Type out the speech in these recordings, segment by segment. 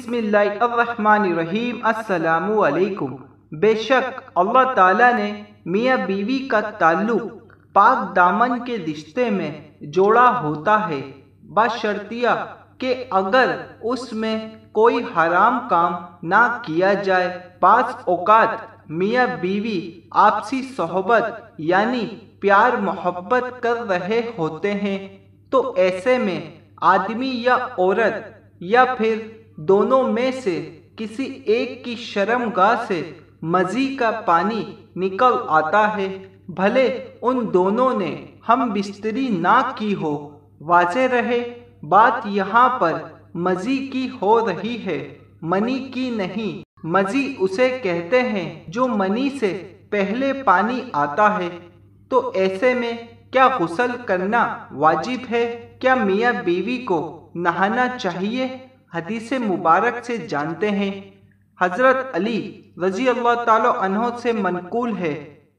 بسم اللہ الرحمن الرحیم۔ السلام علیکم۔ بے شک اللہ تعالیٰ نے میاں بیوی کا تعلق پاک دامن کے رشتے میں جوڑا ہوتا ہے، بشرطیہ کہ اگر اس میں کوئی حرام کام نہ کیا جائے۔ بعض اوقات میاں بیوی آپسی صحبت یعنی پیار محبت کر رہے ہوتے ہیں، تو ایسے میں آدمی یا عورت یا پھر دونوں میں سے کسی ایک کی شرمگاہ سے مزی کا پانی نکل آتا ہے، بھلے ان دونوں نے ہم بستری نہ کی ہو۔ واضح رہے بات یہاں پر مزی کی ہو رہی ہے، منی کی نہیں۔ مزی اسے کہتے ہیں جو منی سے پہلے پانی آتا ہے۔ تو ایسے میں کیا غسل کرنا واجب ہے؟ کیا میاں بیوی کو نہانا چاہیے؟ حدیث مبارک سے جانتے ہیں، حضرت علی رضی اللہ تعالی عنہ سے منقول ہے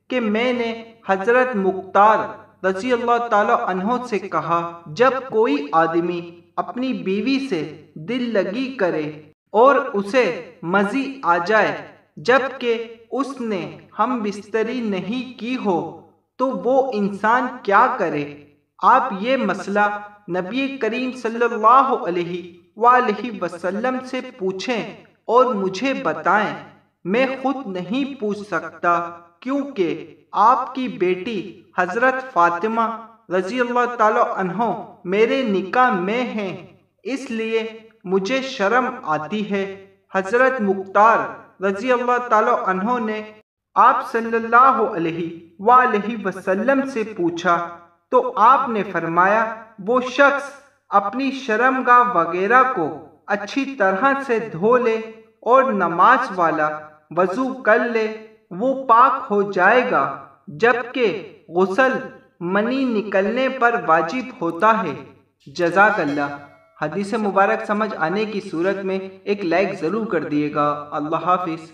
کہ میں نے حضرت مختار رضی اللہ تعالی عنہ سے کہا، جب کوئی آدمی اپنی بیوی سے دل لگی کرے اور اسے مزی آ جائے جبکہ اس نے ہم بستری نہیں کی ہو تو وہ انسان کیا کرے؟ آپ یہ مسئلہ نبی کریم صلی اللہ علیہ وآلہ وسلم سے پوچھیں اور مجھے بتائیں، میں خود نہیں پوچھ سکتا، کیونکہ آپ کی بیٹی حضرت فاطمہ رضی اللہ تعالی عنہ میرے نکاح میں ہیں، اس لیے مجھے شرم آتی ہے۔ حضرت مختار رضی اللہ تعالی عنہ نے آپ صلی اللہ علیہ وآلہ وسلم سے پوچھا تو آپ نے فرمایا، وہ شخص اپنی شرمگاہ وغیرہ کو اچھی طرح سے دھو لے اور نماز والا وضو کر لے، وہ پاک ہو جائے گا، جبکہ غسل منی نکلنے پر واجب ہوتا ہے۔ جزاک اللہ۔ حدیث مبارک سمجھ آنے کی صورت میں ایک لائک ضرور کر دیے گا۔ اللہ حافظ۔